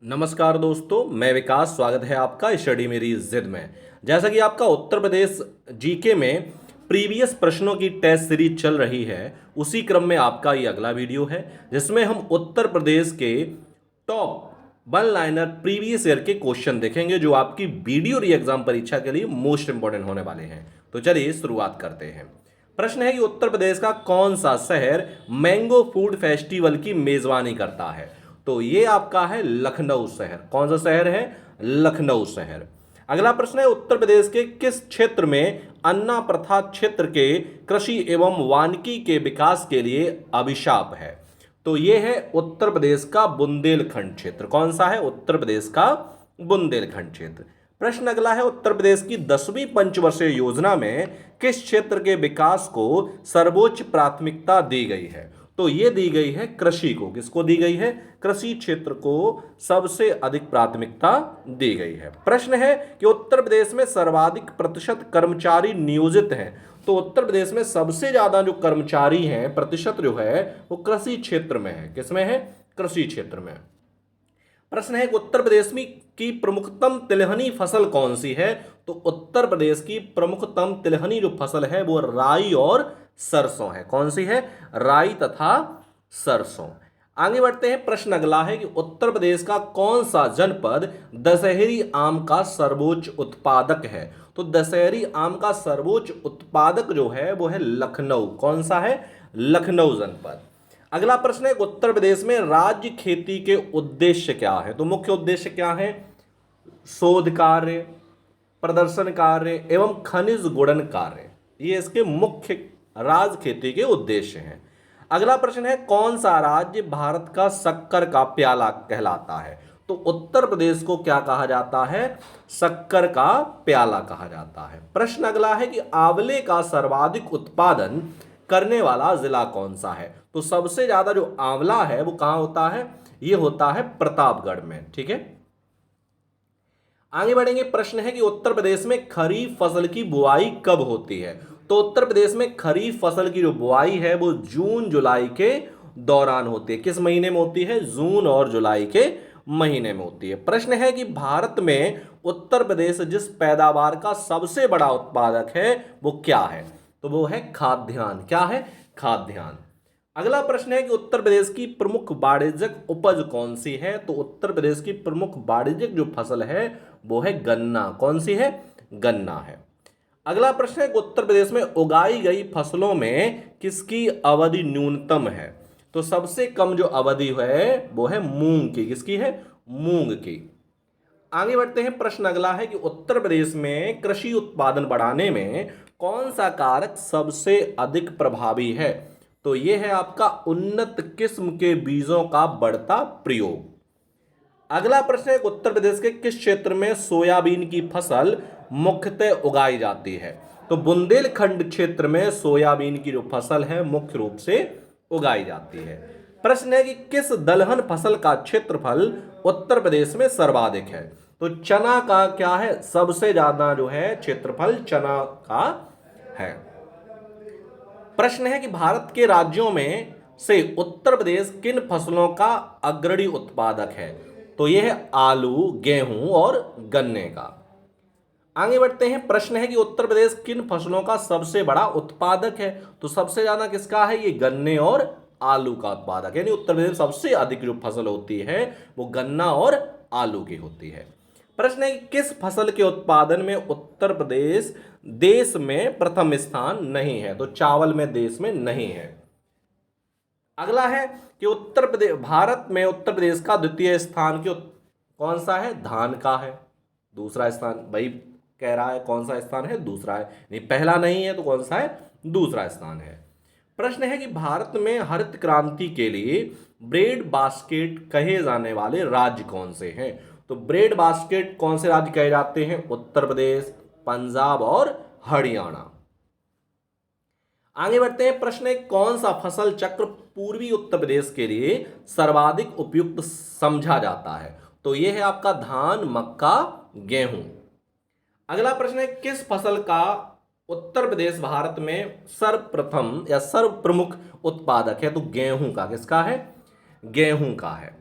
नमस्कार दोस्तों, मैं विकास। स्वागत है आपका स्टडी मेरी जिद में। जैसा कि आपका उत्तर प्रदेश जीके में प्रीवियस प्रश्नों की टेस्ट सीरीज चल रही है, उसी क्रम में आपका ये अगला वीडियो है जिसमें हम उत्तर प्रदेश के top one liner previous year के क्वेश्चन देखेंगे जो आपकी वीडियो री एग्जाम परीक्षा के लिए मोस्ट इंपॉर्टेंट होने वाले हैं। तो चलिए शुरुआत करते हैं। प्रश्न है कि उत्तर प्रदेश का कौन सा शहर मैंगो फूड फेस्टिवल की मेजबानी करता है। तो ये आपका है लखनऊ शहर। कौन सा शहर है? लखनऊ शहर। अगला प्रश्न है उत्तर प्रदेश के किस क्षेत्र में अन्ना प्रथा क्षेत्र के कृषि एवं वानिकी के विकास के लिए अभिशाप है। तो ये है उत्तर प्रदेश का बुंदेलखंड क्षेत्र। कौन सा है? उत्तर प्रदेश का बुंदेलखंड क्षेत्र। प्रश्न अगला है उत्तर प्रदेश की 10वीं पंचवर्षीय योजना में किस क्षेत्र के विकास को सर्वोच्च प्राथमिकता दी गई है। तो ये दी गई है कृषि को। किसको दी गई है? कृषि क्षेत्र को सबसे अधिक प्राथमिकता दी गई है। प्रश्न है कि उत्तर प्रदेश में सर्वाधिक प्रतिशत कर्मचारी नियोजित हैं। तो उत्तर प्रदेश में सबसे ज्यादा जो कर्मचारी हैं, प्रतिशत जो है वो कृषि क्षेत्र में है। किसमें है? कृषि क्षेत्र में। प्रश्न है कि उत्तर प्रदेश में की प्रमुखतम तिलहनी फसल कौन सी है। तो उत्तर प्रदेश की प्रमुखतम तिलहनी जो फसल है वो राई और सरसों है। कौन सी है? राई तथा सरसों। आगे बढ़ते हैं। प्रश्न अगला है कि उत्तर प्रदेश का कौन सा जनपद दशहरी आम का सर्वोच्च उत्पादक है। तो दशहरी आम का सर्वोच्च उत्पादक जो है वो है लखनऊ। कौन सा है? लखनऊ जनपद। अगला प्रश्न है उत्तर प्रदेश में राज्य खेती के उद्देश्य क्या है। तो मुख्य उद्देश्य क्या है? शोध कार्य, प्रदर्शन कार्य एवं खनिज गुणन कार्य, ये इसके मुख्य राज्य खेती के उद्देश्य हैं। अगला प्रश्न है कौन सा राज्य भारत का शक्कर का प्याला कहलाता है। तो उत्तर प्रदेश को क्या कहा जाता है? शक्कर का प्याला कहा जाता है। प्रश्न अगला है कि आंवले का सर्वाधिक उत्पादन करने वाला जिला कौन सा है। तो सबसे ज्यादा जो आंवला है वो कहां होता है? ये होता है प्रतापगढ़ में। ठीक है, आगे बढ़ेंगे। प्रश्न है कि उत्तर प्रदेश में खरीफ फसल की बुआई कब होती है। तो उत्तर प्रदेश में खरीफ फसल की जो बुआई है वो जून जुलाई के दौरान होती है। किस महीने में होती है? जून और जुलाई के महीने में होती है। प्रश्न है कि भारत में उत्तर प्रदेश जिस पैदावार का सबसे बड़ा उत्पादक है वो क्या है। तो वो है खाद्यान्न। क्या है? खाद्यान्न। अगला प्रश्न है कि उत्तर प्रदेश की प्रमुख वाणिज्यिक उपज कौन सी है। तो उत्तर प्रदेश की प्रमुख वाणिज्यिक जो फसल है वो है गन्ना। कौन सी है? गन्ना है। अगला प्रश्न है कि उत्तर प्रदेश में उगाई गई फसलों में किसकी अवधि न्यूनतम है। तो सबसे कम जो अवधि है वो है मूंग की। किसकी है? मूंग की। आगे बढ़ते हैं। प्रश्न अगला है कि उत्तर प्रदेश में कृषि उत्पादन बढ़ाने में कौन सा कारक सबसे अधिक प्रभावी है। तो यह है आपका उन्नत किस्म के बीजों का बढ़ता प्रयोग। अगला प्रश्न है उत्तर प्रदेश के किस क्षेत्र में सोयाबीन की फसल मुख्यतः उगाई जाती है। तो बुंदेलखंड क्षेत्र में सोयाबीन की जो फसल है मुख्य रूप से उगाई जाती है। प्रश्न है कि किस दलहन फसल का क्षेत्रफल उत्तर प्रदेश में सर्वाधिक है। तो चना का क्या है? सबसे ज्यादा जो है क्षेत्रफल चना का है। प्रश्न है कि भारत के राज्यों में से उत्तर प्रदेश किन फसलों का अग्रणी उत्पादक है। तो यह है आलू, गेहूं और गन्ने का। आगे बढ़ते हैं। प्रश्न है कि उत्तर प्रदेश किन फसलों का सबसे बड़ा उत्पादक है। तो सबसे ज्यादा किसका है? ये गन्ने और आलू का उत्पादक, यानी उत्तर प्रदेश सबसे अधिक जो फसल होती है वो गन्ना और आलू की होती है। प्रश्न है कि किस फसल के उत्पादन में उत्तर प्रदेश देश में प्रथम स्थान नहीं है। तो चावल में देश में नहीं है। अगला है कि उत्तर प्रदेश भारत में उत्तर प्रदेश का द्वितीय स्थान कौन सा है? धान का है। दूसरा स्थान भाई कह रहा है कौन सा स्थान है? दूसरा है। नहीं, पहला नहीं है तो कौन सा है? दूसरा स्थान है। प्रश्न है कि भारत में हरित क्रांति के लिए ब्रेड बास्केट कहे जाने वाले राज्य कौन से हैं। तो ब्रेड बास्केट कौन से राज्य कहे जाते हैं? उत्तर प्रदेश, पंजाब और हरियाणा। आगे बढ़ते हैं। प्रश्न है कौन सा फसल चक्र पूर्वी उत्तर प्रदेश के लिए सर्वाधिक उपयुक्त समझा जाता है। तो यह है आपका धान, मक्का, गेहूं। अगला प्रश्न है किस फसल का उत्तर प्रदेश भारत में सर्वप्रथम या सर्व प्रमुख उत्पादक है। तो गेहूं का। किसका है? गेहूं का है।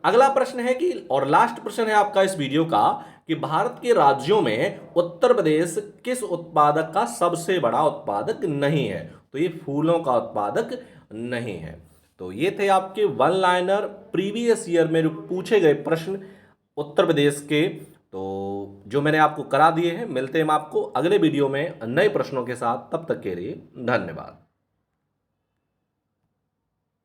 अगला प्रश्न है कि, और लास्ट प्रश्न है आपका इस वीडियो का, कि भारत के राज्यों में उत्तर प्रदेश किस उत्पादक का सबसे बड़ा उत्पादक नहीं है? तो ये फूलों का उत्पादक नहीं है। तो ये थे आपके वन लाइनर प्रीवियस ईयर में जो पूछे गए प्रश्न उत्तर प्रदेश के, तो जो मैंने आपको करा दिए हैं। मिलते हैं हम आपको अगले वीडियो में नए प्रश्नों के साथ, तब तक के लिए धन्यवाद।